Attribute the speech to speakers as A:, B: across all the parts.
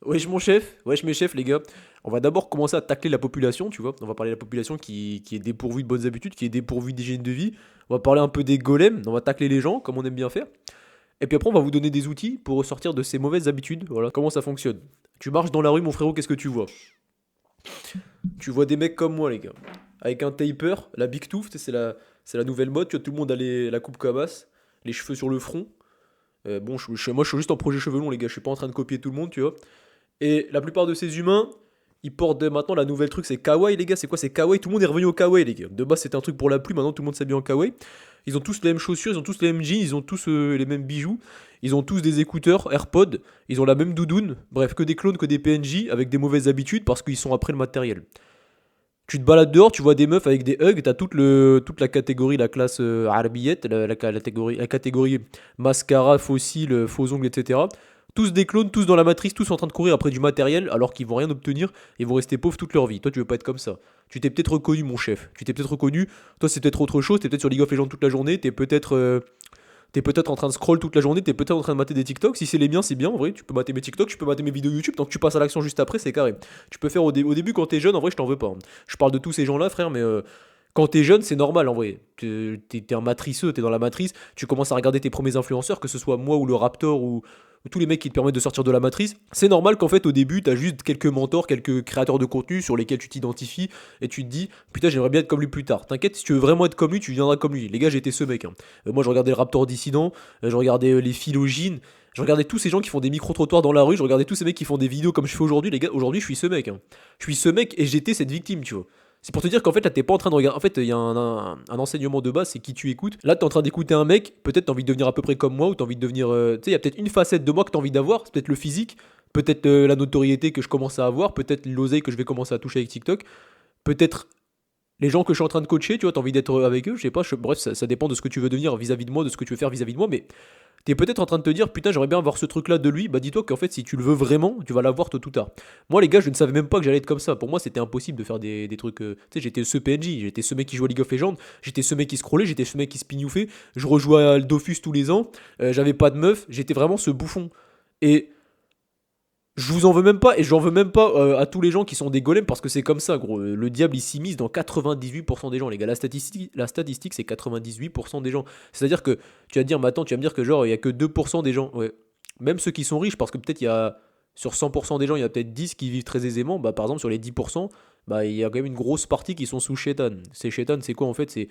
A: Wesh mon chef, wesh mes chefs les gars. On va d'abord commencer à tacler la population, tu vois. On va parler de la population qui est dépourvue de bonnes habitudes, qui est dépourvue d'hygiène de vie. On va parler un peu des golems, on va tacler les gens, comme on aime bien faire. Et puis après, on va vous donner des outils pour ressortir de ces mauvaises habitudes. Voilà, comment ça fonctionne. Tu marches dans la rue, mon frérot, qu'est-ce que tu vois? Tu vois des mecs comme moi, les gars. Avec un taper, la big tooth, c'est la nouvelle mode. Tu vois, tout le monde a la coupe cabasse, les cheveux sur le front. Bon, moi, je suis juste en projet cheveux longs, les gars. Je suis pas en train de copier tout le monde, tu vois. Et la plupart de ces humains, ils portent maintenant la nouvelle truc, c'est kawaii les gars. C'est quoi? C'est kawaii. Tout le monde est revenu au kawaii les gars. De base c'était un truc pour la pluie, maintenant tout le monde s'habille en kawaii. Ils ont tous les mêmes chaussures, ils ont tous les mêmes jeans, ils ont tous les mêmes bijoux. Ils ont tous des écouteurs, AirPods, ils ont la même doudoune. Bref, que des clones, que des PNJ avec des mauvaises habitudes parce qu'ils sont après le matériel. Tu te balades dehors, tu vois des meufs avec des hugs, t'as toute la catégorie, la classe arbillette, la catégorie mascara, fossile, faux ongles, etc. Tous des clones, tous dans la matrice, tous en train de courir après du matériel alors qu'ils vont rien obtenir et vont rester pauvres toute leur vie. Toi, tu veux pas être comme ça. Tu t'es peut-être reconnu, mon chef. Tu t'es peut-être reconnu. Toi, c'est peut-être autre chose. T'es peut-être sur League of Legends toute la journée. T'es peut-être en train de scroll toute la journée. T'es peut-être en train de mater des TikTok. Si c'est les miens, c'est bien en vrai. Tu peux mater mes TikTok, tu peux mater mes vidéos YouTube. Tant que tu passes à l'action juste après, c'est carré. Tu peux faire au début quand t'es jeune. En vrai, je t'en veux pas, hein. Je parle de tous ces gens-là, frère, mais quand t'es jeune, c'est normal en vrai. T'es un matriceux, t'es dans la matrice. Tu commences à regarder tes premiers influenceurs, que ce soit moi ou le Raptor ou tous les mecs qui te permettent de sortir de la matrice. C'est normal qu'en fait, au début, t'as juste quelques mentors, quelques créateurs de contenu sur lesquels tu t'identifies et tu te dis, putain, j'aimerais bien être comme lui plus tard. T'inquiète, si tu veux vraiment être comme lui, tu viendras comme lui. Les gars, j'étais ce mec, hein. Moi, je regardais le Raptor dissident, je regardais les Philogines. Je regardais tous ces gens qui font des micro-trottoirs dans la rue, je regardais tous ces mecs qui font des vidéos comme je fais aujourd'hui, les gars, aujourd'hui je suis ce mec, hein. Je suis ce mec et j'étais cette victime, tu vois. C'est pour te dire qu'en fait là t'es pas en train de regarder. En fait il y a un enseignement de base, c'est qui tu écoutes. Là t'es en train d'écouter un mec, peut-être t'as envie de devenir à peu près comme moi ou t'as envie de devenir. Tu sais, il y a peut-être une facette de moi que t'as envie d'avoir, c'est peut-être le physique, peut-être la notoriété que je commence à avoir, peut-être l'oseille que je vais commencer à toucher avec TikTok, peut-être les gens que je suis en train de coacher, tu vois, t'as envie d'être avec eux, je sais pas, bref, ça dépend de ce que tu veux devenir vis-à-vis de moi, de ce que tu veux faire vis-à-vis de moi, mais t'es peut-être en train de te dire, putain, j'aimerais bien avoir ce truc-là de lui. Bah, dis-toi qu'en fait, si tu le veux vraiment, tu vas l'avoir tôt ou tard. Moi, les gars, je ne savais même pas que j'allais être comme ça. Pour moi, c'était impossible de faire des trucs. Tu sais, j'étais ce PNJ, j'étais ce mec qui jouait à League of Legends, j'étais ce mec qui scrollait, j'étais ce mec qui spignoufait, je rejouais à Dofus tous les ans, j'avais pas de meuf, j'étais vraiment ce bouffon. Et je vous en veux même pas, et j'en veux même pas à tous les gens qui sont des golems, parce que c'est comme ça, gros. Le diable, il s'immisce dans 98% des gens, les gars. La statistique c'est 98% des gens. C'est-à-dire que tu vas te dire, mais attends, tu vas me dire que genre, il y a que 2% des gens. Ouais. Même ceux qui sont riches, parce que peut-être il y a, sur 100% des gens, il y a peut-être 10 qui vivent très aisément. Bah, par exemple, sur les 10%, bah, il y a quand même une grosse partie qui sont sous chétan. Ces chétan, c'est quoi en fait? C'est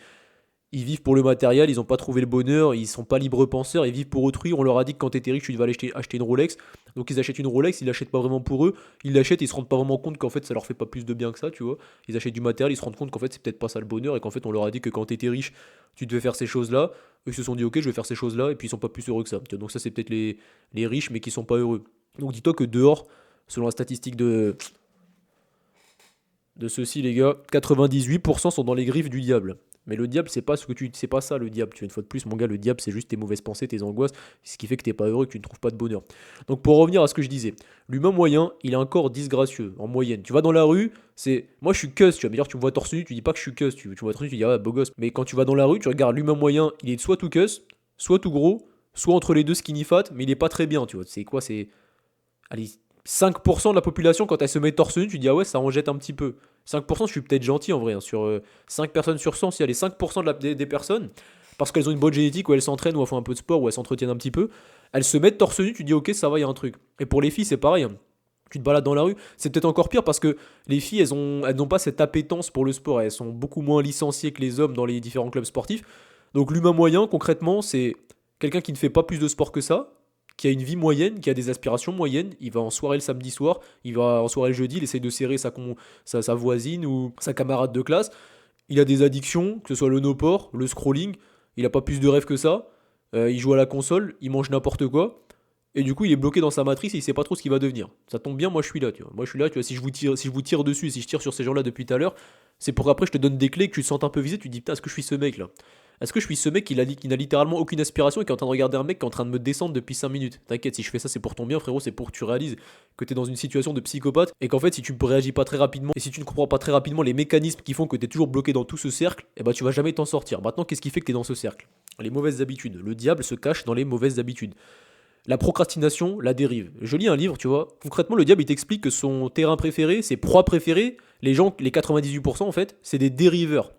A: ils vivent pour le matériel, ils n'ont pas trouvé le bonheur, ils sont pas libres penseurs, ils vivent pour autrui. On leur a dit que quand t'étais riche, tu devais aller acheter une Rolex. Donc ils achètent une Rolex, ils l'achètent pas vraiment pour eux. Ils l'achètent, ils se rendent pas vraiment compte qu'en fait ça leur fait pas plus de bien que ça, tu vois. Ils achètent du matériel, ils se rendent compte qu'en fait c'est peut-être pas ça le bonheur et qu'en fait on leur a dit que quand t'étais riche, tu devais faire ces choses-là. Eux ils se sont dit ok, je vais faire ces choses-là et puis ils sont pas plus heureux que ça. Tu vois, donc ça c'est peut-être les riches mais qui sont pas heureux. Donc dis-toi que dehors, selon la statistique de ceux-ci, les gars, 98% sont dans les griffes du diable. Mais le diable, c'est pas ça le diable. Tu vois, une fois de plus, mon gars, le diable, c'est juste tes mauvaises pensées, tes angoisses, ce qui fait que t'es pas heureux, que tu ne trouves pas de bonheur. Donc pour revenir à ce que je disais, l'humain moyen, il a un corps disgracieux, en moyenne. Tu vas dans la rue, moi je suis cuss, tu vas me dire, tu me vois torse nu, tu dis pas que je suis cuss, tu vois torse nu, tu dis, ah, beau gosse. Mais quand tu vas dans la rue, tu regardes l'humain moyen, il est soit tout cuss, soit tout gros, soit entre les deux skinny fat, mais il est pas très bien, tu vois. C'est quoi, c'est allez, 5% de la population, quand elle se met torse nu, tu dis ah ouais, ça en jette un petit peu. 5%, je suis peut-être gentil en vrai, hein, sur 5 personnes sur 100, s'il y a les 5% des personnes, parce qu'elles ont une bonne génétique, ou elles s'entraînent, ou elles font un peu de sport, ou elles s'entretiennent un petit peu, elles se mettent torse nu, tu dis ok, ça va, il y a un truc. Et pour les filles, c'est pareil, hein. Tu te balades dans la rue, c'est peut-être encore pire parce que les filles, elles n'ont pas cette appétence pour le sport, elles sont beaucoup moins licenciées que les hommes dans les différents clubs sportifs. Donc l'humain moyen, concrètement, c'est quelqu'un qui ne fait pas plus de sport que ça, qui a une vie moyenne, qui a des aspirations moyennes. Il va en soirée le samedi soir, il va en soirée le jeudi, il essaie de serrer sa voisine ou sa camarade de classe. Il a des addictions, que ce soit le no-port, le scrolling. Il a pas plus de rêves que ça. Il joue à la console, il mange n'importe quoi. Et du coup, il est bloqué dans sa matrice et il sait pas trop ce qu'il va devenir. Ça tombe bien, moi je suis là, tu vois. Moi je suis là, tu vois. Si je vous tire dessus, si je tire sur ces gens-là depuis tout à l'heure, c'est pour qu'après je te donne des clés, que tu te sentes un peu visé, tu te dis putain, est-ce que je suis ce mec là? Est-ce que je suis ce mec qui n'a littéralement aucune aspiration et qui est en train de regarder un mec qui est en train de me descendre depuis 5 minutes? T'inquiète, si je fais ça, c'est pour ton bien, frérot, c'est pour que tu réalises que t'es dans une situation de psychopathe et qu'en fait, si tu ne réagis pas très rapidement et si tu ne comprends pas très rapidement les mécanismes qui font que t'es toujours bloqué dans tout ce cercle, eh ben tu vas jamais t'en sortir. Maintenant, qu'est-ce qui fait que t'es dans ce cercle? Les mauvaises habitudes. Le diable se cache dans les mauvaises habitudes. la procrastination, la dérive. Je lis un livre, tu vois. Concrètement, le diable, il t'explique que son terrain préféré, ses proies préférées, les gens, les 98% en fait, c'est des dériveurs.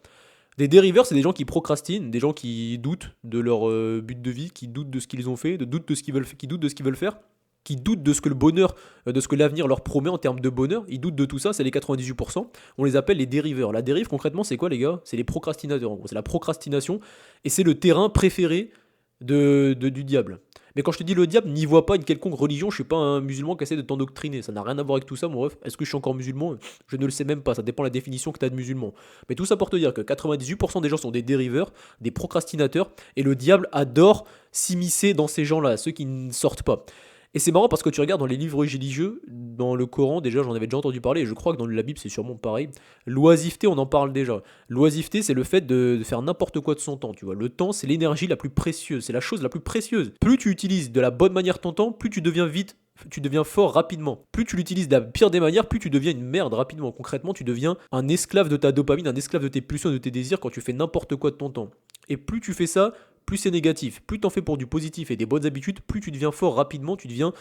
A: Des dériveurs, c'est des gens qui procrastinent, des gens qui doutent de leur but de vie, qui doutent de ce qu'ils ont fait, doutent de ce qu'ils veulent, qui doutent de ce qu'ils veulent faire, qui doutent de ce que le bonheur, de ce que l'avenir leur promet en termes de bonheur. Ils doutent de tout ça, c'est les 98%. On les appelle les dériveurs. La dérive, concrètement, c'est quoi, les gars? C'est les procrastinateurs. En gros, c'est la procrastination et c'est le terrain préféré du diable. Mais quand je te dis le diable, n'y vois pas une quelconque religion, je suis pas un musulman qui essaie de t'endoctriner, ça n'a rien à voir avec tout ça mon ref. Est-ce que je suis encore musulman? Je ne le sais même pas, ça dépend de la définition que tu as de musulman. Mais tout ça pour te dire que 98% des gens sont des dériveurs, des procrastinateurs, et le diable adore s'immiscer dans ces gens-là, ceux qui ne sortent pas. Et c'est marrant parce que tu regardes dans les livres religieux, dans le Coran, déjà j'en avais déjà entendu parler, et je crois que dans la Bible c'est sûrement pareil. L'oisiveté, on en parle déjà. L'oisiveté, c'est le fait de faire n'importe quoi de son temps, tu vois. Le temps, c'est l'énergie la plus précieuse, c'est la chose la plus précieuse. Plus tu utilises de la bonne manière ton temps, plus tu deviens vite, tu deviens fort rapidement. Plus tu l'utilises de la pire des manières, plus tu deviens une merde rapidement. Concrètement, tu deviens un esclave de ta dopamine, un esclave de tes pulsions, de tes désirs quand tu fais n'importe quoi de ton temps. Et plus tu fais ça, plus c'est négatif. Plus t'en fais pour du positif et des bonnes habitudes, plus tu deviens fort rapidement, tu deviens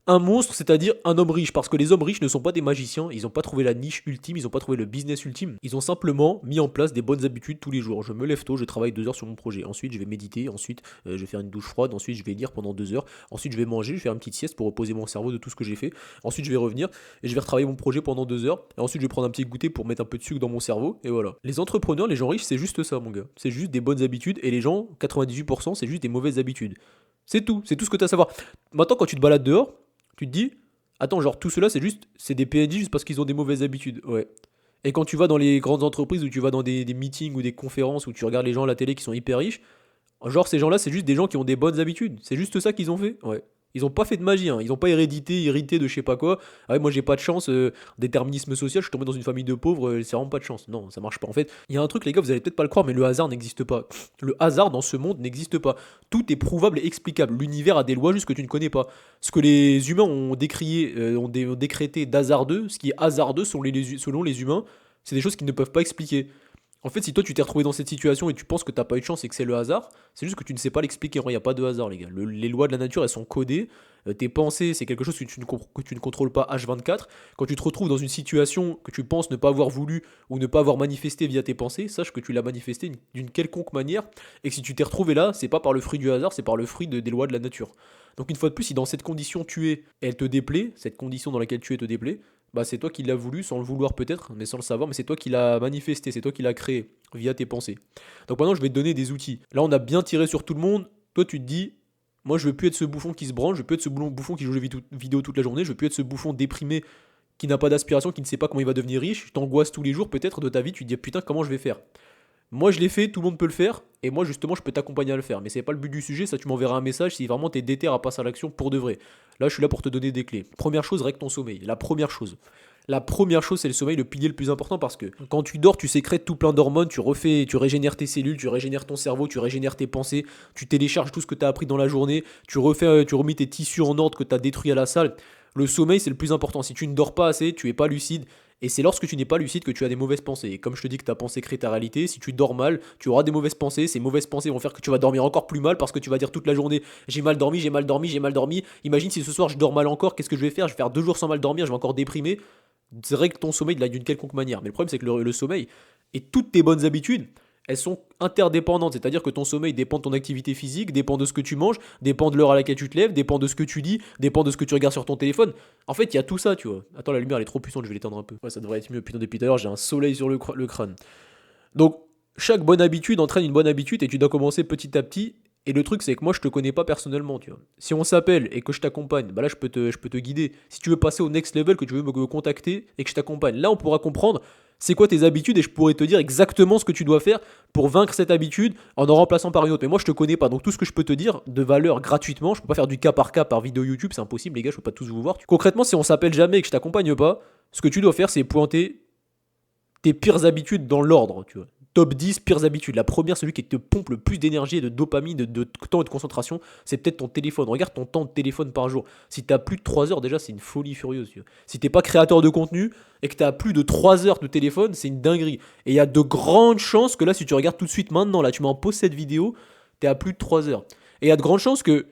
A: un monstre, c'est-à-dire un homme riche, parce que les hommes riches ne sont pas des magiciens, ils n'ont pas trouvé la niche ultime, ils n'ont pas trouvé le business ultime, ils ont simplement mis en place des bonnes habitudes tous les jours. Je me lève tôt, je travaille 2 heures sur mon projet, ensuite je vais méditer, ensuite je vais faire une douche froide, ensuite je vais lire pendant 2 heures, ensuite je vais manger, je vais faire une petite sieste pour reposer mon cerveau de tout ce que j'ai fait, ensuite je vais revenir et je vais retravailler mon projet pendant 2 heures, et ensuite je vais prendre un petit goûter pour mettre un peu de sucre dans mon cerveau, et voilà. Les entrepreneurs, les gens riches, c'est juste ça mon gars, c'est juste des bonnes habitudes, et les gens, 98%, c'est juste des mauvaises habitudes. C'est tout ce que tu as à savoir. Maintenant quand tu te balades dehors, tu te dis, attends, genre tout cela, c'est des PNJ juste parce qu'ils ont des mauvaises habitudes. Ouais. Et quand tu vas dans les grandes entreprises ou tu vas dans des meetings ou des conférences où tu regardes les gens à la télé qui sont hyper riches, genre ces gens-là, c'est juste des gens qui ont des bonnes habitudes. C'est juste ça qu'ils ont fait. Ouais. Ils ont pas fait de magie, hein. Ils ont pas hérité de je sais pas quoi. Ah ouais, moi j'ai pas de chance, déterminisme social, je suis tombé dans une famille de pauvres, c'est vraiment pas de chance. Non, ça marche pas. En fait, il y a un truc, les gars, vous allez peut-être pas le croire, mais le hasard n'existe pas. Le hasard dans ce monde n'existe pas. Tout est prouvable et explicable. L'univers a des lois juste que tu ne connais pas. Ce que les humains ont décrié, ont décrété d'hasardeux, ce qui est hasardeux selon les humains, c'est des choses qu'ils ne peuvent pas expliquer. En fait, si toi tu t'es retrouvé dans cette situation et tu penses que t'as pas eu de chance et que c'est le hasard, c'est juste que tu ne sais pas l'expliquer. Il n'y a pas de hasard, les gars. Les lois de la nature, elles sont codées. Tes pensées, c'est quelque chose que tu ne contrôles pas H24. Quand tu te retrouves dans une situation que tu penses ne pas avoir voulu ou ne pas avoir manifesté via tes pensées, sache que tu l'as manifesté d'une quelconque manière et que si tu t'es retrouvé là, c'est pas par le fruit du hasard, c'est par le fruit des lois de la nature. Donc une fois de plus, si dans cette condition tu es, elle te déplaît, cette condition dans laquelle tu es te déplaît, bah c'est toi qui l'as voulu, sans le vouloir peut-être, mais sans le savoir, mais c'est toi qui l'as manifesté, c'est toi qui l'as créé via tes pensées. Donc maintenant, je vais te donner des outils. Là, on a bien tiré sur tout le monde. Toi, tu te dis, moi, je veux plus être ce bouffon qui se branle, je veux plus être ce bouffon qui joue aux jeux vidéo toute la journée, je veux plus être ce bouffon déprimé qui n'a pas d'aspiration, qui ne sait pas comment il va devenir riche, t'angoisses tous les jours peut-être de ta vie, tu te dis putain comment je vais faire. Moi je l'ai fait, tout le monde peut le faire, et moi justement je peux t'accompagner à le faire. Mais c'est pas le but du sujet, ça tu m'enverras un message si vraiment t'es déter à passer à l'action pour de vrai. Là je suis là pour te donner des clés. Première chose, règle ton sommeil. La première chose. La première chose, c'est le sommeil, le pilier le plus important parce que quand tu dors, tu sécrètes tout plein d'hormones, tu régénères tes cellules, tu régénères ton cerveau, tu régénères tes pensées, tu télécharges tout ce que tu as appris dans la journée, tu remis tes tissus en ordre que tu as détruits à la salle. Le sommeil, c'est le plus important. Si tu ne dors pas assez, tu es pas lucide. Et c'est lorsque tu n'es pas lucide que tu as des mauvaises pensées. Et comme je te dis que ta pensée crée ta réalité, si tu dors mal, tu auras des mauvaises pensées. Ces mauvaises pensées vont faire que tu vas dormir encore plus mal parce que tu vas dire toute la journée j'ai mal dormi, j'ai mal dormi, j'ai mal dormi. Imagine si ce soir je dors mal encore, qu'est-ce que je vais faire? Je vais faire 2 jours sans mal dormir, je vais encore déprimer. Règle ton sommeil d'une quelconque manière. Mais le problème, c'est que le sommeil et toutes tes bonnes habitudes, elles sont interdépendantes. C'est-à-dire que ton sommeil dépend de ton activité physique, dépend de ce que tu manges, dépend de l'heure à laquelle tu te lèves, dépend de ce que tu dis, dépend de ce que tu regardes sur ton téléphone. En fait, il y a tout ça, tu vois. Attends, la lumière, elle est trop puissante, je vais l'éteindre un peu. Ouais, ça devrait être mieux. Putain, depuis tout à l'heure, j'ai un soleil sur le crâne. Donc, chaque bonne habitude entraîne une bonne habitude et tu dois commencer petit à petit. Et le truc, c'est que moi, je te connais pas personnellement, tu vois. Si on s'appelle et que je t'accompagne, bah là, je peux te guider. Si tu veux passer au next level, que tu veux me contacter et que je t'accompagne, là, on pourra comprendre c'est quoi tes habitudes et je pourrais te dire exactement ce que tu dois faire pour vaincre cette habitude en remplaçant par une autre. Mais moi, je te connais pas. Donc, tout ce que je peux te dire de valeur gratuitement, je peux pas faire du cas par vidéo YouTube, c'est impossible, les gars, je peux pas tous vous voir. Concrètement, si on s'appelle jamais et que je t'accompagne pas, ce que tu dois faire, c'est pointer tes pires habitudes dans l'ordre, tu vois. Top 10 pires habitudes. La première, celui qui te pompe le plus d'énergie et de dopamine, de temps et de concentration, c'est peut-être ton téléphone. Regarde ton temps de téléphone par jour. Si tu as plus de 3 heures, déjà, c'est une folie furieuse. Tu vois. Si t'es pas créateur de contenu et que tu as plus de 3 heures de téléphone, c'est une dinguerie. Et il y a de grandes chances que là, si tu regardes tout de suite maintenant, là, tu mets en pause cette vidéo, tu es à plus de 3 heures. Et il y a de grandes chances que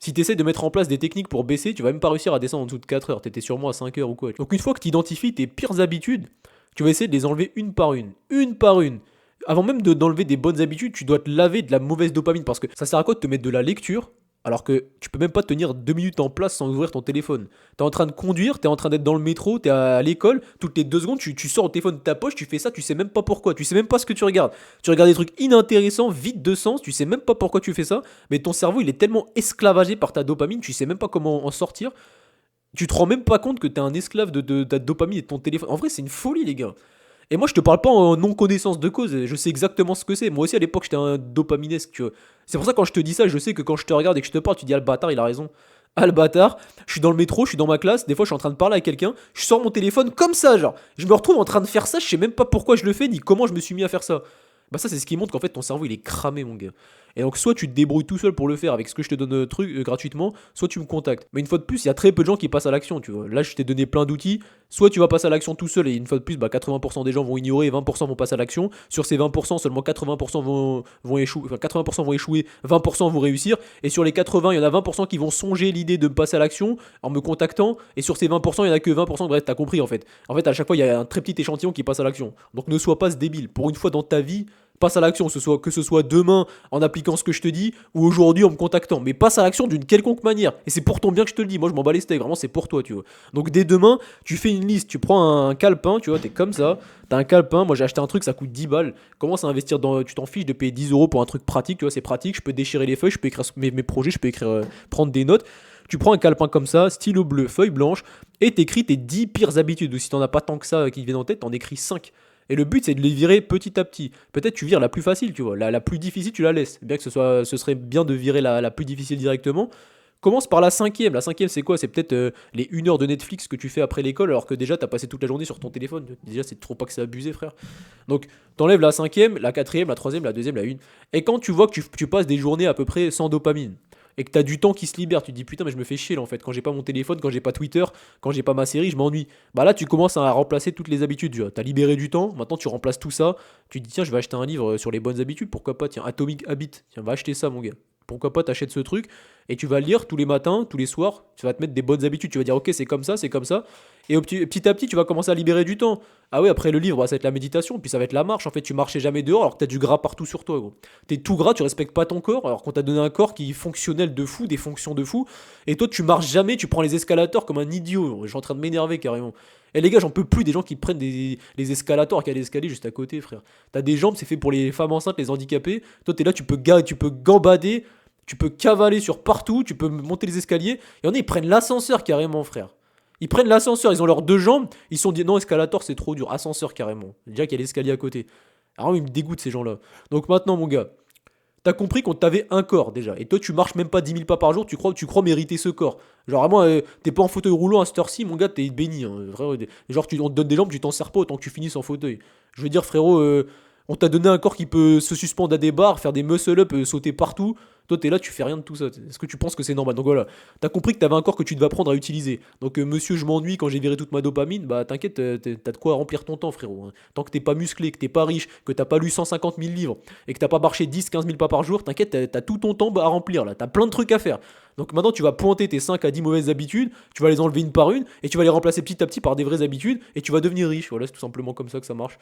A: Si tu essaies de mettre en place des techniques pour baisser, tu vas même pas réussir à descendre en dessous de 4 heures. T'étais sûrement à 5 heures ou quoi. Donc une fois que tu identifies tes pires habitudes, tu vas essayer de les enlever une par une. Une par une. Avant même d'enlever des bonnes habitudes, tu dois te laver de la mauvaise dopamine. Parce que ça sert à quoi de te mettre de la lecture alors que tu peux même pas tenir 2 minutes en place sans ouvrir ton téléphone. T'es en train de conduire, t'es en train d'être dans le métro, t'es à l'école, toutes les 2 secondes, tu sors le téléphone de ta poche, tu fais ça, tu sais même pas pourquoi, tu sais même pas ce que tu regardes. Tu regardes des trucs inintéressants, vides de sens, tu sais même pas pourquoi tu fais ça, mais ton cerveau il est tellement esclavagé par ta dopamine, tu sais même pas comment en sortir. Tu te rends même pas compte que t'es un esclave de ta dopamine et de ton téléphone. En vrai, c'est une folie, les gars. Et moi, je te parle pas en non-connaissance de cause, je sais exactement ce que c'est. Moi aussi, à l'époque, j'étais un dopaminesque, tu vois. C'est pour ça, quand je te dis ça, je sais que quand je te regarde et que je te parle, tu dis, ah, le bâtard, il a raison. Ah, le bâtard, je suis dans le métro, je suis dans ma classe, des fois, je suis en train de parler à quelqu'un, je sors mon téléphone comme ça, genre. Je me retrouve en train de faire ça, je sais même pas pourquoi je le fais, ni comment je me suis mis à faire ça. Bah, ça, c'est ce qui montre qu'en fait, ton cerveau, il est cramé, mon gars. Et donc, soit tu te débrouilles tout seul pour le faire avec ce que je te donne gratuitement, soit tu me contactes. Mais une fois de plus, il y a très peu de gens qui passent à l'action, tu vois. Là, je t'ai donné plein d'outils. Soit tu vas passer à l'action tout seul, et une fois de plus, bah, 80% des gens vont ignorer et 20% vont passer à l'action. Sur ces 20%, seulement 80% vont échouer, enfin 80% vont échouer, 20% vont réussir. Et sur les 80, il y en a 20% qui vont songer l'idée de passer à l'action en me contactant. Et sur ces 20%, il y en a que 20%, bref, t'as compris en fait. En fait, à chaque fois, il y a un très petit échantillon qui passe à l'action. Donc ne sois pas ce débile. Pour une fois dans ta vie, passe à l'action, que ce soit demain en appliquant ce que je te dis ou aujourd'hui en me contactant. Mais passe à l'action d'une quelconque manière. Et c'est pour ton bien que je te le dis. Moi, je m'en bats les steaks. Vraiment, c'est pour toi, tu vois. Donc dès demain, tu fais une liste. Tu prends un calepin, tu vois, t'es comme ça. T'as un calepin. Moi, j'ai acheté un truc, ça coûte 10 balles. Commence à investir dans. Tu t'en fiches de payer 10 € pour un truc pratique, tu vois, c'est pratique. Je peux déchirer les feuilles, je peux écrire mes projets, je peux écrire, prendre des notes. Tu prends un calepin comme ça, stylo bleu, feuille blanche, et t'écris tes 10 pires habitudes. Ou si t'en as pas tant que ça qui te viennent en tête, t'en écris 5. Et le but, c'est de les virer petit à petit. Peut-être tu vires la plus facile, tu vois. La plus difficile, tu la laisses. Bien que ce serait bien de virer la plus difficile directement. Commence par la cinquième. La cinquième, c'est quoi? C'est peut-être les 1 heure de Netflix que tu fais après l'école, alors que déjà, t'as passé toute la journée sur ton téléphone. Déjà, c'est trop pas que c'est abusé, frère. Donc, t'enlèves la cinquième, la quatrième, la troisième, la deuxième, la une. Et quand tu vois que tu passes des journées à peu près sans dopamine, et que t'as du temps qui se libère, tu te dis putain, mais je me fais chier là en fait. Quand j'ai pas mon téléphone, quand j'ai pas Twitter, quand j'ai pas ma série, je m'ennuie. Bah là, tu commences à remplacer toutes les habitudes. Tu vois. T'as libéré du temps, maintenant tu remplaces tout ça. Tu te dis tiens, je vais acheter un livre sur les bonnes habitudes, pourquoi pas? Tiens, Atomic Habit, tiens, va acheter ça, mon gars. Pourquoi pas t'achètes ce truc et tu vas lire tous les matins, tous les soirs, tu vas te mettre des bonnes habitudes, tu vas dire ok c'est comme ça, c'est comme ça, et petit à petit tu vas commencer à libérer du temps. Ah ouais, après le livre, bah, ça va être la méditation, puis ça va être la marche, en fait tu marchais jamais dehors alors que t'as du gras partout sur toi, gros. T'es tout gras, tu respectes pas ton corps, alors qu'on t'a donné un corps qui est fonctionnel de fou, des fonctions de fou, et toi tu marches jamais, tu prends les escalators comme un idiot, je suis en train de m'énerver carrément. Et les gars, j'en peux plus des gens qui prennent les escalators, qui a des escaliers juste à côté, frère. T'as des jambes, c'est fait pour les femmes enceintes, les handicapés. Toi, t'es là, tu peux gambader, tu peux cavaler sur partout, tu peux monter les escaliers. Il y en a, ils prennent l'ascenseur carrément, frère. Ils prennent l'ascenseur, ils ont leurs 2 jambes, ils se sont dit non, escalator c'est trop dur, ascenseur carrément. Déjà qu'il y a l'escalier à côté. Alors, ils me dégoûtent ces gens-là. Donc maintenant, mon gars, t'as compris qu'on t'avait un corps déjà. Et toi, tu marches même pas 10 000 pas par jour, tu crois mériter ce corps. Genre, vraiment, t'es pas en fauteuil roulant à cette heure-ci, mon gars, t'es béni. Hein. Genre, on te donne des jambes, tu t'en sers pas autant que tu finisses en fauteuil. Je veux dire, frérot, on t'a donné un corps qui peut se suspendre à des barres, faire des muscle-up, sauter partout. Toi, t'es là, tu fais rien de tout ça. Est-ce que tu penses que c'est normal? Donc voilà, t'as compris que t'avais un corps que tu devais apprendre à utiliser. Donc, monsieur, je m'ennuie quand j'ai viré toute ma dopamine, bah t'inquiète, t'as de quoi remplir ton temps, frérot. Hein. Tant que t'es pas musclé, que t'es pas riche, que t'as pas lu 150 000 livres et que t'as pas marché 10 15 000 pas par jour, t'inquiète, t'as tout ton temps à remplir là. T'as plein de trucs à faire. Donc maintenant, tu vas pointer tes 5 à 10 mauvaises habitudes, tu vas les enlever une par une et tu vas les remplacer petit à petit par des vraies habitudes et tu vas devenir riche. Voilà, c'est tout simplement comme ça que ça marche.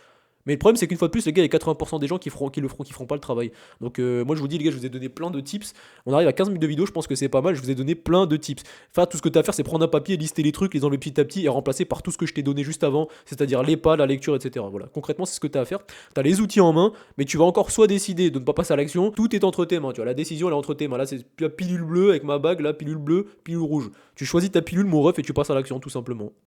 A: Mais le problème, c'est qu'une fois de plus, les gars, il y a 80% des gens qui feront pas le travail. Donc, moi, je vous dis, les gars, je vous ai donné plein de tips. On arrive à 15 minutes de vidéo, je pense que c'est pas mal. Je vous ai donné plein de tips. Enfin, tout ce que tu as à faire, c'est prendre un papier, lister les trucs, les enlever petit à petit et remplacer par tout ce que je t'ai donné juste avant, c'est-à-dire les pas, la lecture, etc. Voilà. Concrètement, c'est ce que tu as à faire. Tu as les outils en main, mais tu vas encore soit décider de ne pas passer à l'action. Tout est entre tes mains. Tu vois, la décision, elle est entre tes mains. Là, c'est la pilule bleue avec ma bague, là, pilule bleue, pilule rouge. Tu choisis ta pilule, mon ref, et tu passes à l'action, tout simplement.